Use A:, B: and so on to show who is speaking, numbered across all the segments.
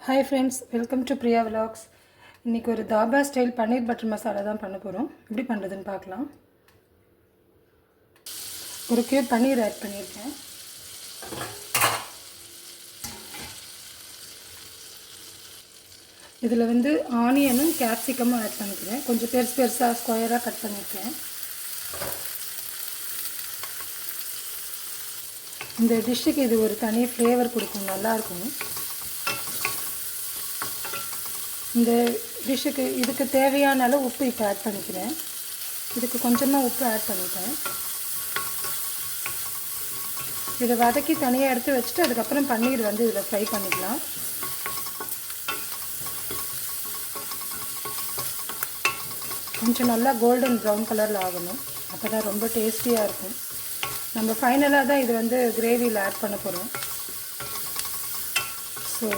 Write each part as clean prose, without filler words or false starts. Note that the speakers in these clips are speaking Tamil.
A: Hi friends, welcome to Priya Vlogs. இன்னைக்கு ஒரு தாபா ஸ்டைல் பன்னீர் பட்டர் மசாலா தான் பண்ண போகிறோம். எப்படி பண்ணுறதுன்னு பார்க்கலாம். ஒரு கியூப் பன்னீர் ஆட் பண்ணியிருக்கேன். இதில் வந்து ஆனியனும் கேப்சிகமும் ஆட் பண்ணிக்கிறேன். கொஞ்சம் பெருசாக ஸ்கொயராக கட் பண்ணியிருக்கேன். இந்த டிஷ்ஷுக்கு இது ஒரு தனி ஃப்ளேவர் கொடுக்கும், நல்லாயிருக்கும். இந்த டிஷ்ஷுக்கு இதுக்கு தேவையான அளவு உப்பு இப்போ ஆட் பண்ணிக்கிறேன். இதுக்கு கொஞ்சமாக உப்பு ஆட் பண்ணிட்டேன். இதை வதக்கி தனியாக எடுத்து வச்சுட்டு அதுக்கப்புறம் பன்னீர் வந்து இதில் ஃப்ரை பண்ணிக்கலாம். கொஞ்சம் நல்லா கோல்டன் ப்ரௌன் கலரில் ஆகணும், அப்போ தான் ரொம்ப டேஸ்டியாக இருக்கும். நம்ம ஃபைனலாக தான் இது வந்து கிரேவியில் ஆட் பண்ண போகிறோம். ஸோ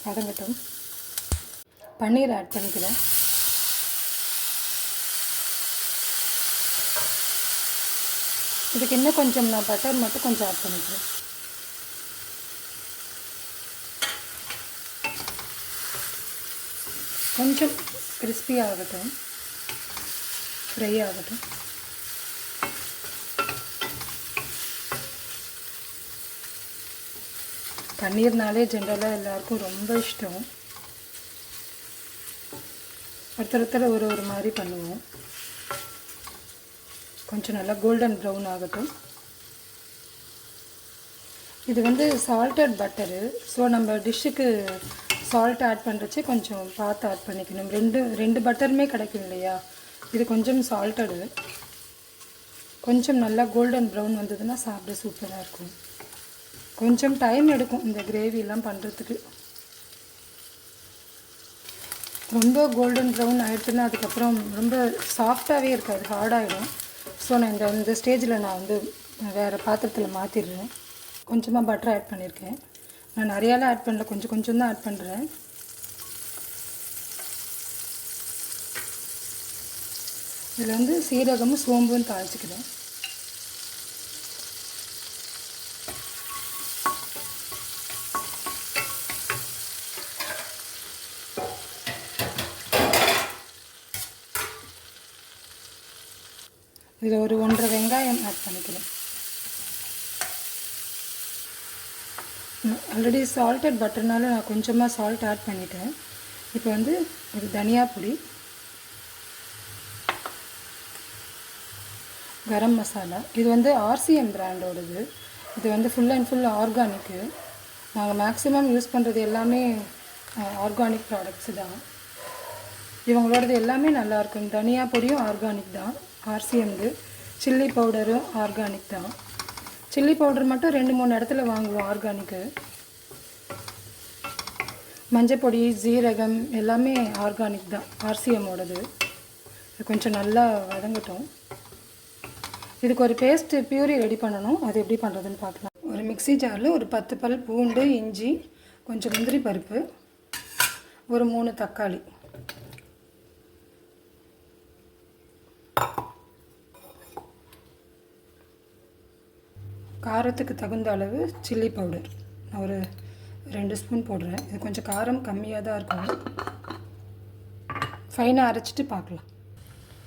A: வதங்கட்டும். பன்னீர் ஆட் பண்ணிக்கிறேன். இதுக்கு இன்னும் கொஞ்சம் நான் பட்டர் மட்டும் கொஞ்சம் ஆட் பண்ணிக்கிறேன். கொஞ்சம் கிறிஸ்பி ஆகட்டும், ஃப்ரை ஆகட்டும். பன்னீர்னாலே ஜென்ரலாக எல்லாருக்கும் ரொம்ப இஷ்டம். ஒருத்தர் ஒரு மாதிரி பண்ணுவோம். கொஞ்சம் நல்லா கோல்டன் ப்ரௌன் ஆகட்டும். இது வந்து சால்டட் பட்டரு. ஸோ நம்ம டிஷ்ஷுக்கு சால்ட் ஆட் பண்ணுறச்சு கொஞ்சம் பார்த்து ஆட் பண்ணிக்கணும். ரெண்டு பட்டருமே கிடைக்கும் இல்லையா, இது கொஞ்சம் சால்ட்டடு. கொஞ்சம் நல்லா கோல்டன் ப்ரௌன் வந்ததுன்னா சாப்பிட சூப்பராக இருக்கும். கொஞ்சம் டைம் எடுக்கும் இந்த கிரேவிலாம் பண்ணுறதுக்கு. ரொம்ப கோல்டன் ப்ரௌன் ஆகிடுச்சுன்னா அதுக்கப்புறம் ரொம்ப சாஃப்டாகவே இருக்காது, ஹார்டாகிடும். ஸோ நான் இந்த ஸ்டேஜில் நான் வந்து வேறு பாத்திரத்தில் மாற்றிடுறேன். கொஞ்சமாக பட்டர் ஆட் பண்ணியிருக்கேன். நான் நிறையாலாம் ஆட் பண்ணல, கொஞ்சம் தான் ஆட் பண்ணுறேன். இதில் வந்து சீரகமும் சோம்பும் தாளிச்சிக்கிறேன். இதில் ஒரு 1.5 வெங்காயம் ஆட் பண்ணிக்கிறேன். ஆல்ரெடி சால்டட் பட்டர்னால நான் கொஞ்சமாக சால்ட் ஆட் பண்ணிட்டேன். இப்போ வந்து ஒரு தனியா பொடி, கரம் மசாலா. இது வந்து RCM பிராண்டோடது. இது வந்து ஃபுல் அண்ட் ஃபுல் ஆர்கானிக்கு. நாங்கள் மேக்ஸிமம் யூஸ் பண்ணுறது எல்லாமே ஆர்கானிக் ப்ராடக்ட்ஸு தான். இவங்களோடது எல்லாமே நல்லாயிருக்கும். தனியா பொடியும் ஆர்கானிக் தான், RCMது. சில்லி பவுடரும் ஆர்கானிக் தான். சில்லி பவுடர் மட்டும் 2-3 இடத்துல வாங்குவோம் ஆர்கானிக்கு. மஞ்சப்பொடி, ஜீரகம் எல்லாமே ஆர்கானிக் தான், RCMோடது. இது கொஞ்சம் நல்லா வதங்கட்டும். இதுக்கு ஒரு பேஸ்ட்டு பியூரி ரெடி பண்ணணும். அது எப்படி பண்ணுறதுன்னு பார்க்கலாம். ஒரு மிக்ஸி ஜாரில் ஒரு 10 பல் பூண்டு, இஞ்சி, கொஞ்சம் முந்திரி பருப்பு, ஒரு 3 தக்காளி, காரத்துக்கு தகுந்த அளவு சில்லி பவுடர் நான் ஒரு 2 ஸ்பூன் போடுறேன். இது கொஞ்சம் காரம் கம்மியாக தான் இருக்கும். ஃபைனாக அரைச்சிட்டு பார்க்கலாம்.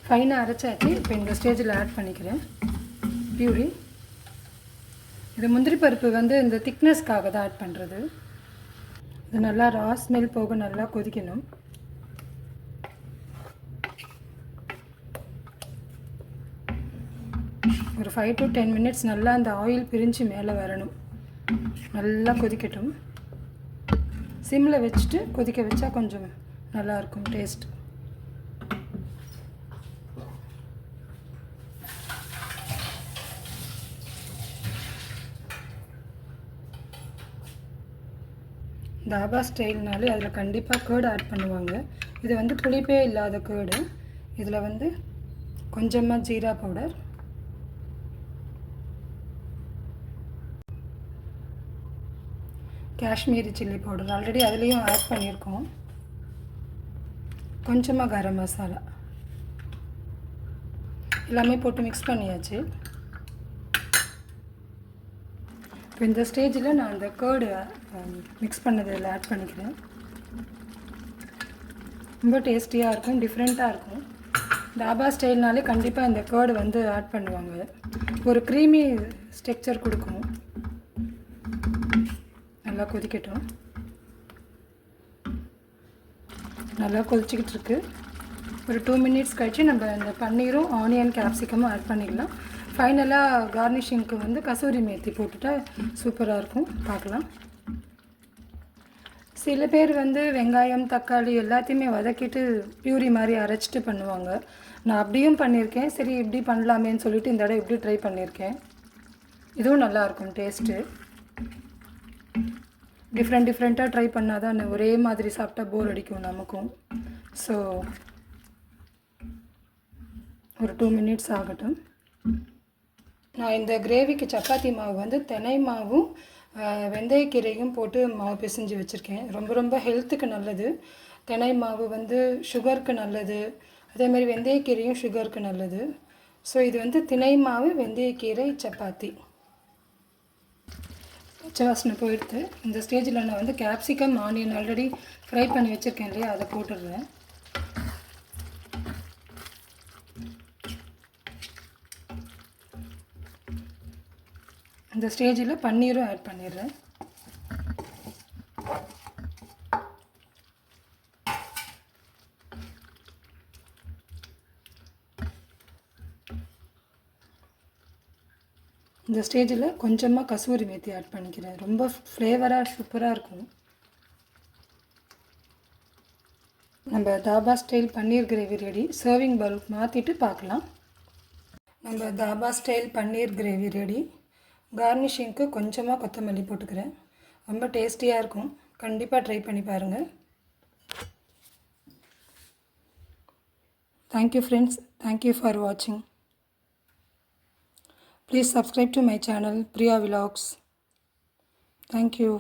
A: ஃபைனாக அரைச்சாச்சு. இப்போ இந்த ஸ்டேஜில் ஆட் பண்ணிக்கிறேன் பியூரி. இது முந்திரி பருப்பு வந்து இந்த திக்னஸ்க்காக தான் ஆட் பண்ணுறது. இது நல்லா ரா ஸ்மெல் போக நல்லா கொதிக்கணும். ஒரு 5 to 10 மினிட்ஸ் நல்லா அந்த ஆயில் பிரிஞ்சு மேலே வரணும். நல்லா கொதிக்கட்டும். சிம்மில் வச்சுட்டு கொதிக்க வச்சா கொஞ்சம் நல்லாயிருக்கும் டேஸ்ட். தாபா ஸ்டைல்னாலே அதில் கண்டிப்பாக கேர்டு ஆட் பண்ணுவாங்க. இது வந்து புளிப்பே இல்லாத கேர்டு. இதில் வந்து கொஞ்சமாக jeera powder, Kashmiri chilli powder already அதுலேயும் ஆட் பண்ணியிருக்கோம். கொஞ்சமாக கரம் மசாலா, எல்லாமே போட்டு மிக்ஸ் பண்ணியாச்சு. இந்த ஸ்டேஜில் நான் அந்த கேர்டு மிக்ஸ் பண்ணதை இதில் ஆட் பண்ணிக்கிறேன். ரொம்ப டேஸ்டியாக இருக்கும், டிஃப்ரெண்ட்டாக இருக்கும். தாபா ஸ்டைல்னாலே கண்டிப்பாக இந்த கேர்டு வந்து ஆட் பண்ணுவாங்க. ஒரு க்ரீமி ஸ்ட்ரக்சர் கொடுக்கும். நல்லா கொதிக்கட்டும். நல்லா கொதிச்சிக்கிட்டு இருக்கு. ஒரு 2 மினிட்ஸ் கழிச்சு நம்ம இந்த பன்னீரும் ஆனியன் கேப்சிகமும் ஆட் பண்ணிடலாம். ஃபைனலாக கார்னிஷிங்க்கு வந்து கசூரி மேத்தி போட்டுட்டா சூப்பராக இருக்கும். பார்க்கலாம். சில பேர் வந்து வெங்காயம் தக்காளி எல்லாத்தையுமே வதக்கிட்டு பியூரி மாதிரி அரைச்சிட்டு பண்ணுவாங்க. நான் அப்படியும் பண்ணியிருக்கேன். சரி இப்படி பண்ணலாமேன்னு சொல்லிட்டு இந்த தடவை இப்படி ட்ரை பண்ணியிருக்கேன். இதுவும் நல்லாயிருக்கும் டேஸ்ட்டு. டிஃப்ரெண்ட்டாக ட்ரை பண்ணால் தான் ஒரே மாதிரி சாப்பிட்டா போர் அடிக்கும் நமக்கும். ஸோ ஒரு 2 மினிட்ஸ் ஆகட்டும். நான் இந்த கிரேவிக்கு சப்பாத்தி மாவு வந்து தினை மாவும் வெந்தயக்கீரையும் போட்டு மாவு பிசைஞ்சு வச்சுருக்கேன். ரொம்ப ஹெல்த்துக்கு நல்லது. தினை மாவு வந்து சுகருக்கு நல்லது. அதேமாதிரி வெந்தயக்கீரையும் சுகருக்கு நல்லது. ஸோ இது வந்து தினை மாவு வெந்தயக்கீரை சப்பாத்தி. பச்சை வாசனை போயிடுது. இந்த ஸ்டேஜில் நான் வந்து கேப்சிகம் ஆனியன் ஆல்ரெடி ஃப்ரை பண்ணி வச்சுருக்கேன் இல்லையா, அதை போட்டுடுறேன். இந்த ஸ்டேஜில் பன்னீரும் ஆட் பண்ணிடுறேன். இந்த ஸ்டேஜில் கொஞ்சமாக கசூரி மேத்தி ஆட் பண்ணிக்கிறேன். ரொம்ப ஃப்ளேவராக சூப்பராக இருக்கும். நம்ம தாபா ஸ்டைல் பன்னீர் கிரேவி ரெடி. சர்விங் பவுல் மாற்றிட்டு பார்க்கலாம். நம்ம தாபா ஸ்டைல் பன்னீர் கிரேவி ரெடி. கார்னிஷிங்க்கு கொஞ்சமாக கொத்தமல்லி போட்டுக்கிறேன். ரொம்ப டேஸ்டியாக இருக்கும். கண்டிப்பாக ட்ரை பண்ணி பாருங்கள். Thank you friends. தேங்க்யூ ஃபார் வாட்சிங். Please subscribe to my channel Priya Vlogs. Thank you.